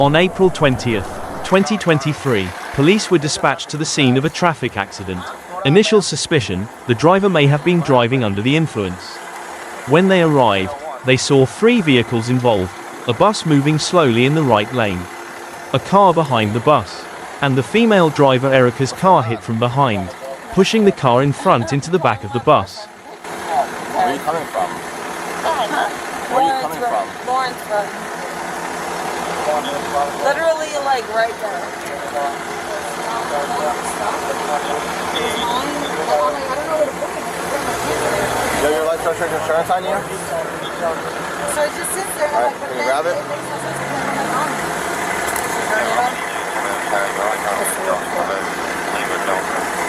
On April 20th, 2023, police were dispatched to the scene of a traffic accident. Initial suspicion, the driver may have been driving under the influence. When they arrived, they saw 3 vehicles involved, a bus moving slowly in the right lane, a car behind the bus, and the female driver Erica's car hit from behind, pushing the car in front into the back of the bus. Where are you coming from? Where are you coming from? Lawrenceburg. Literally, like, right there. You have your life insurance on you? So it just sits there. Alright, can you grab it?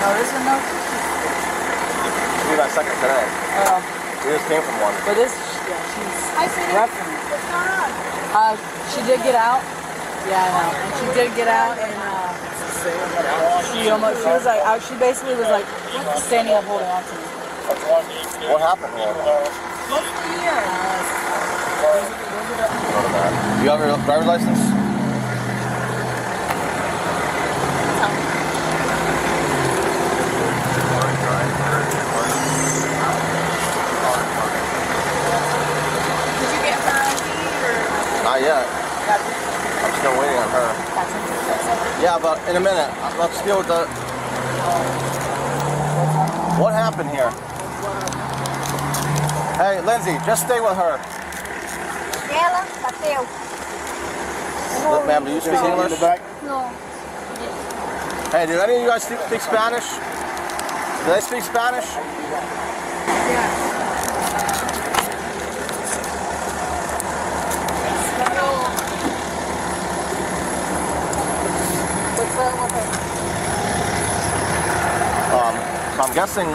No, this one, no. Give me that second today. We just came from one. But this, yeah, she's roughing it. What's going on? She did get out. Yeah, I know. And she did get out, and she was like, she basically was like standing up holding on to me. What happened here? What's the year? You have your driver's license? Did you get her ID or? Not yet. I'm still waiting on her. Yeah, but in a minute. Let's deal with the... What happened here? Hey, Lindsay, just stay with her. Ela bateu. Look, ma'am, do you speak English? No. Hey, do any of you guys speak Spanish? Do they speak Spanish? Yeah. I'm guessing,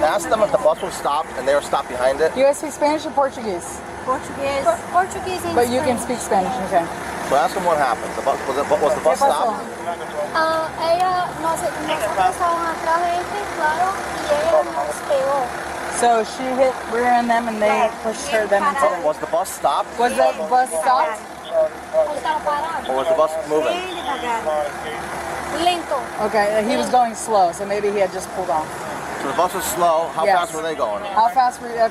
ask them if the bus was stopped and they were stopped behind it. You guys speak Spanish or Portuguese? Português. Português and But you can Spanish. speak Spanish, okay. So ask them what happened. Was the bus stopped? Nosotros estábamos atrás de este, claro, y ella nos pegó. So she hit rear end them and they pushed her them into them. Was the bus stopped? Was the bus stopped? Estaba parado. Or was the bus moving? Bem devagar. Lento. Okay, he was going slow, so maybe he had just pulled off. So the bus was slow. How Yes. fast were they going? How fast were you? ¿A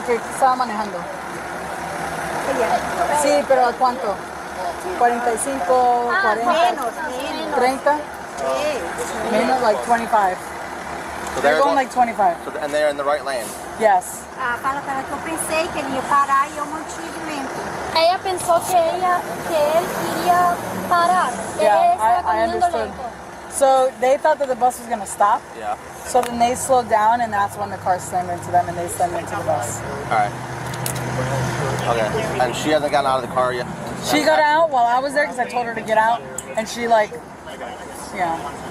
qué estaba manejando? Sí, pero ¿a cuánto? 45, 40, Menos. 30? Menos, like 25. So They're going like 25. and they're in the right lane. Yes. Fala para que eu pensei que ele ia parar e eu mantive lento. Ella pensó que él iría parar. Yeah, I understood. So they thought that the bus was going to stop. Yeah. So then they slowed down, and that's when the car slammed into them, and they slammed into the bus. All right. Okay. And she hasn't gotten out of the car yet? She got out while I was there because I told her to get out, and she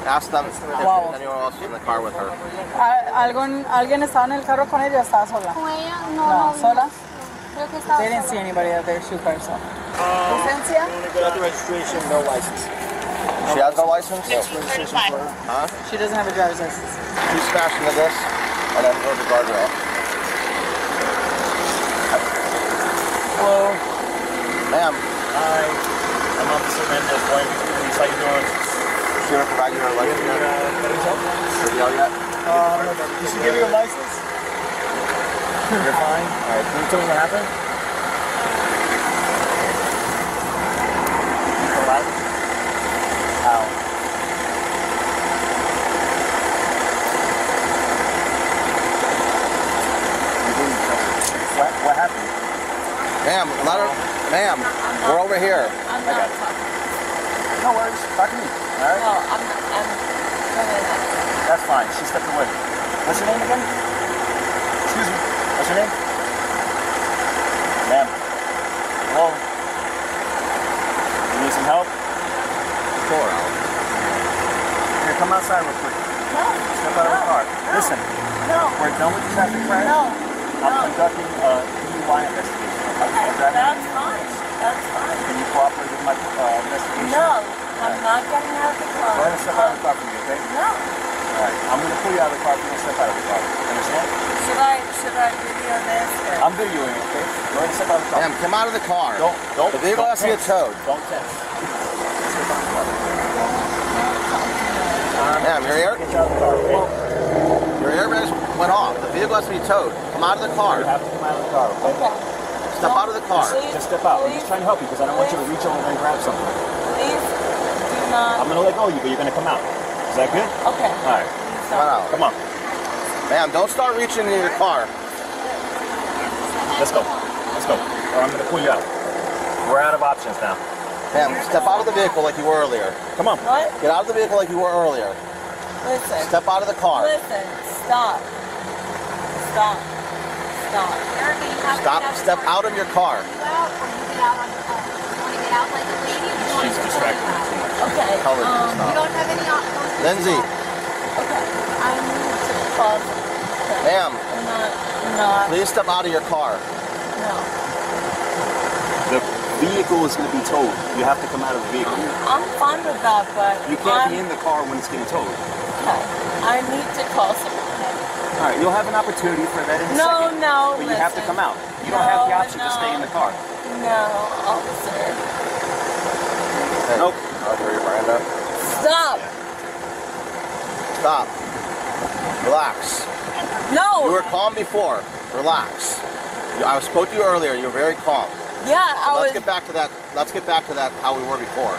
Ask them if Wow. anyone else is in the car with her. ¿Alguien estaba en el carro con ella o estaba sola? Con ella No, sola? Creo que estaba They didn't sola. see anybody out there. She was by herself. Licencia? Got the registration, no license. She has no license? Registration for her. Huh? She doesn't have a driver's license. She smashed into this and then go to the guardrail. Hello. Ma'am, Hi. I'm Officer Mendez. Police. How you doing? she gonna provide you her license yet? Her deal yet? You should give you a license. You're fine. All right. Can you tell me what happened? Alright. How? What happened? Ma'am, let her. Ma'am, we're over here. I'm not talking. No worries. Talk to me. All right. No, I'm That's fine. She stepped away. What's your name again? Excuse me. What's your name? Ma'am. Hello. You need some help? Sure, Al. Here, come outside real quick. No. Step out of the car. Listen. No. We're done with the traffic crash. No. I'm conducting a DUI investigation. Okay, Is that that's fine. That's fine. Can you cooperate with my investigation? No, I'm not getting out of the Go car. ahead and step out of the car for me, okay? No. All Alright, I'm gonna pull you out of the car if you don't step out of the car. Understand? Should I video this? Or? I'm videoing it, okay? Go ahead and step out of the car. Ma'am, come out of the car. Don't. The vehicle has to get towed. Don't test. Step out of the car. Ma'am, your air, Get you out of the car, okay? your airbags went off. The vehicle has to be towed. Come out of the car. You have to come out of the car, okay? Okay. Step out of the car. Just step out. I'm just trying to help you because I don't want you to reach over and grab something. Please do not. I'm gonna let go of you, but you're gonna come out. Is that good? Okay. Alright. Please Come don't. out. Come on. Ma'am, don't start reaching in your car. Let's go. Let's go. Or I'm gonna pull you out. We're out of options now. Ma'am, step out of the vehicle like you were earlier. Come on. What? Get out of the vehicle like you were earlier. Listen. Step out of the car. Listen. Stop. Stop. Stop. Stop. Step out of your car. She's distracting me too much. Okay. Tell her to You stop. don't have any options. Lindsay, Okay. I need to pause. Okay. ma'am, I'm not. please step out of your car. No. The vehicle is gonna be towed. You have to come out of the vehicle. I'm fine with that, but You can't be in the car when it's getting towed. Okay. I need to call someone. Alright, you'll have an opportunity for that in a No, second. no, But you have to listen. come out. You don't have the No, option to stay in the car. No, officer. Hey, Nope. Arthur, your Miranda. Stop. Stop. Relax. No. You were calm before. Relax. I spoke to you earlier. You were very calm. Yeah, I Let's was. get back to that. Let's get back to that how we were before.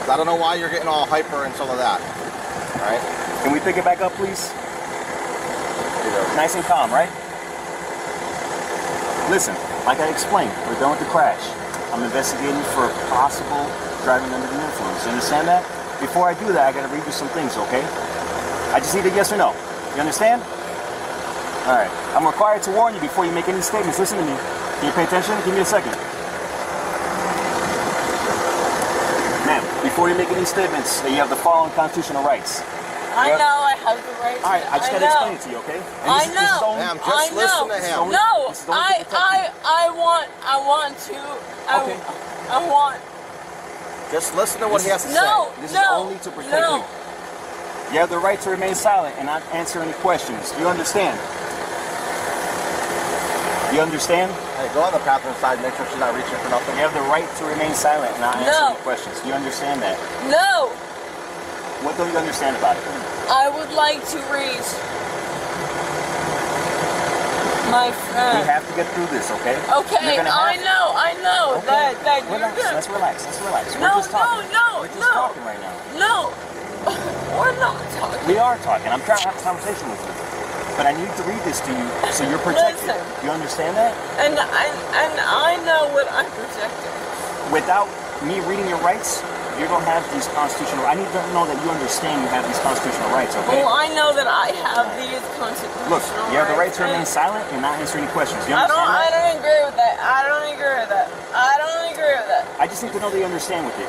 'Cause I don't know why you're getting all hyper and some of that. All right. Can we pick it back up, please? Nice and calm, right? Listen, like I explained, we're done with the crash. I'm investigating for possible driving under the influence. You understand that? Before I do that, I gotta read you some things, okay? I just need a yes or no. You understand? Alright. I'm required to warn you before you make any statements. Listen to me. Can you pay attention? Give me a second. Ma'am, before you make any statements, you have the following constitutional rights. I know I have the right to. Alright, I just gotta explain it to you, okay? And I this is know. only- Ma'am, I just listen know. to him. No, This is only to protect you. I want to. Okay. I want. Just listen to what he has to No. say. This no. is only to protect no. you. You have the right to remain silent and not answer any questions. Do you understand? You understand? Hey, go on the passenger side. Make sure she's not reaching for nothing. You have the right to remain silent and not answer No. any questions. Do you understand that? No. What don't you understand about it? I would like to reach my We friend. have to get through this, okay? Okay, You're gonna I have- know Okay. that you're Relax. good. Let's relax. Let's relax. No, We're just talking. no, We're just no. talking right now. No, we're not talking. We are talking. I'm trying to have a conversation with you. But I need to read this to you so you're protected. Listen. You understand that? And I know what I'm projecting. Without me reading your rights, you don't have these constitutional. I need to know that you understand you have these constitutional rights, okay? Well, I know that I have these constitutional Look, you have the right to remain rights. silent and not answer any questions. You I understand that? don't agree with that. I don't agree with that. I don't agree with that. I just need to know that you understand with it.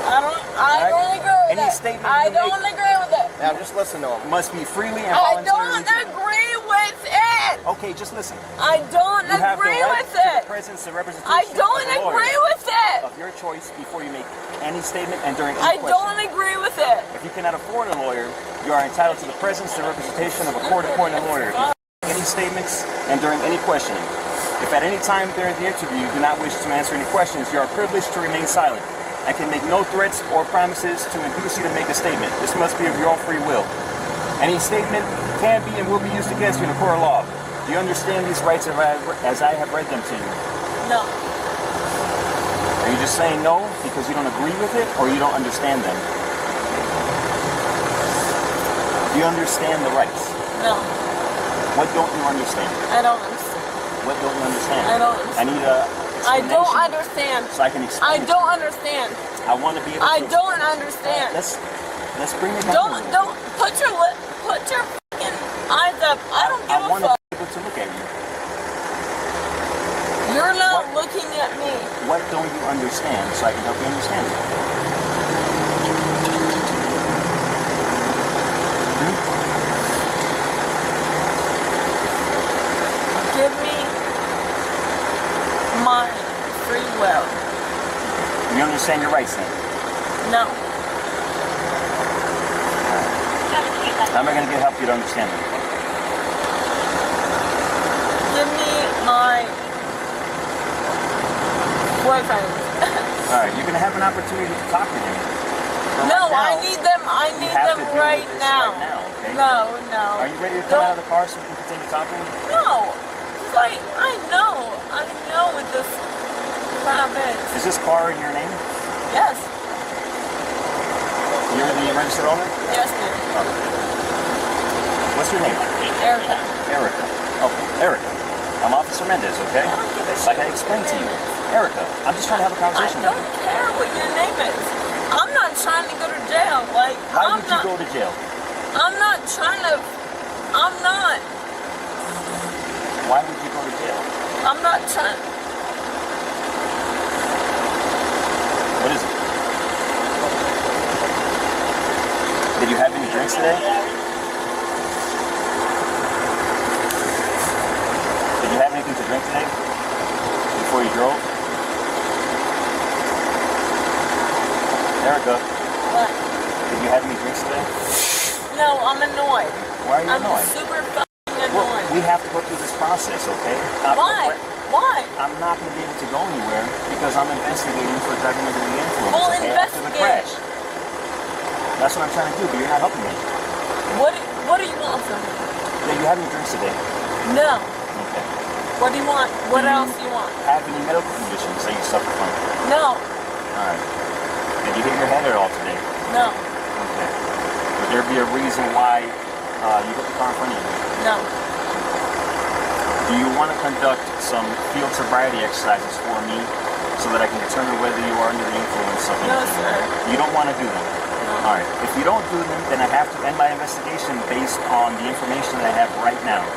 I don't agree with Any that. statement I you don't make- agree with that. Ma'am, just listen to him. It must be freely and I voluntarily. don't agree with it. Okay, just listen. I don't You have the agree right with to the it. presence and representation I don't of a lawyer agree with it. of your choice before you make any statement and during any I question. don't agree with it. If you cannot afford a lawyer, you are entitled to the presence and representation of a court-appointed lawyer. If you make any statements and during any questioning. If at any time during the interview you do not wish to answer any questions, you are privileged to remain silent. I can make no threats or promises to induce you to make a statement. This must be of your own free will. Any statement can be and will be used against you in a court of law. Do you understand these rights as I have read them to you? No. Are you just saying no because you don't agree with it or you don't understand them? Do you understand the rights? No. What don't you understand? I don't understand. What don't you understand? I don't understand. I need a I don't explanation understand. so I can explain. I it. don't understand. I want to be able I to don't understand. Let's bring it down. Don't put your fucking eyes up. I don't I give want a to fuck. be able to look at you. You're not What? looking at me. What don't you understand so I can help you understand it? Give me my free will. You understand your rights then? No. How am I going to get help you to understand me? Give me my boyfriend. All right, you're going to have an opportunity to talk to him. But No, right now, I need them. I you need have them to deal with right this now. right now, okay? No, no. Are you ready to come out of the car so we can continue talking? No. It's like, I know what this crap is. Is this car in your name? Yes. You're the registered owner? Yes, ma'am. Okay. What's your name? Erica. Erica. Okay, Erica. I'm Officer Mendez, okay? Like I explained to you. Erica, I'm just trying to have a I conversation don't with you. care what your name is. I'm not trying to go to jail. Like, Why I'm would not, you go to jail? I'm not trying to. I'm not. Why would you go to jail? I'm not trying. What is it? Did you have any drinks today? Did you have anything to drink today? Before you drove? Erica, What? did you have any drinks today? No, I'm annoyed. Why are you I'm annoyed? super fucking Well, annoyed. we have to go through this process, okay? Why? Why? I'm not going to be able to go anywhere because I'm investigating for driving under the influence. Well, okay, after the investigate. crash. That's what I'm trying to do, but you're not helping me. What do you want from me? Yeah, you have any drinks today? No. Okay. What do you want? What else do you want? Have any medical conditions that you suffer from? No. All right. Did you hit your head at all today? No. Okay. Would there be a reason why you hit the car in front of you? No. Do you want to conduct some field sobriety exercises for me so that I can determine whether you are under the influence of No, anything? sir. You don't want to do them? No. All right. If you don't do them, then I have to end my investigation based on the information that I have right now.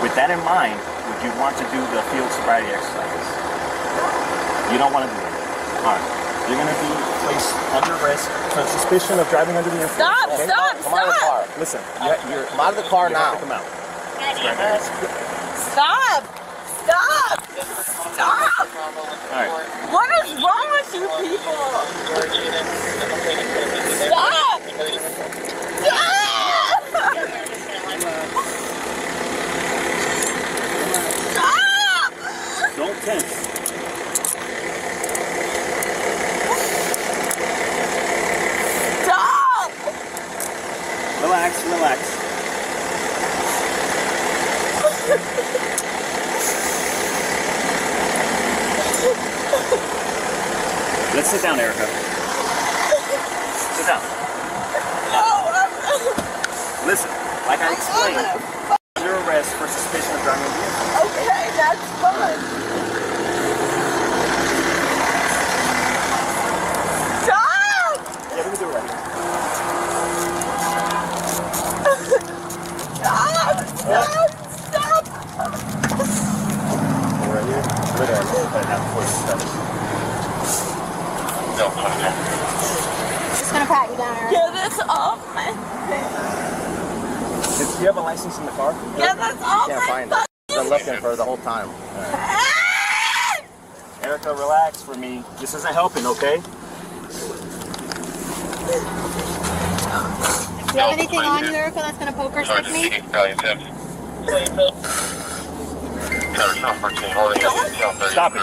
With that in mind, would you want to do the field sobriety exercises? You don't want to do them? All right. You're going to be placed under arrest for suspicion of driving under the influence. Stop! okay? Stop! Come out of the car. Listen, Come out of the car you have now. to come out. Stop! Stop! Stop! All right. What is wrong with you people? Stop! Stop! Stop! Don't tense. Stop! Relax, relax. Let's sit down, Erica. Sit down. Listen, like I explained, under arrest for suspicion of driving under the influence. Okay, that's fine. Stop! Yeah, we can do it right here. Stop! Stop! Stop! Right here. Right there. Just gonna pat you down, alright? Get this off my Do you have a license in the car? Get this off Can't my find it. Been looking for the whole time. Erica, relax for me. This isn't helping, okay? Do you have anything on you, Erica, that's gonna poke or stick me? Stop it.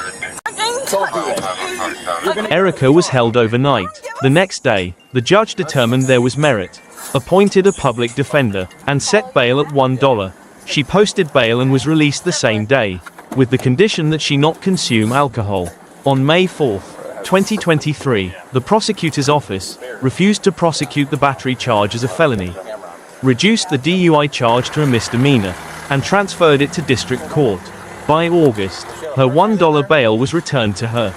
Don't do that. Erica was held overnight. The next day, the judge determined there was merit, appointed a public defender, and set bail at $1. She posted bail and was released the same day, with the condition that she not consume alcohol. On May 4, 2023, the prosecutor's office refused to prosecute the battery charge as a felony, reduced the DUI charge to a misdemeanor, and transferred it to district court. By August, her $1 bail was returned to her.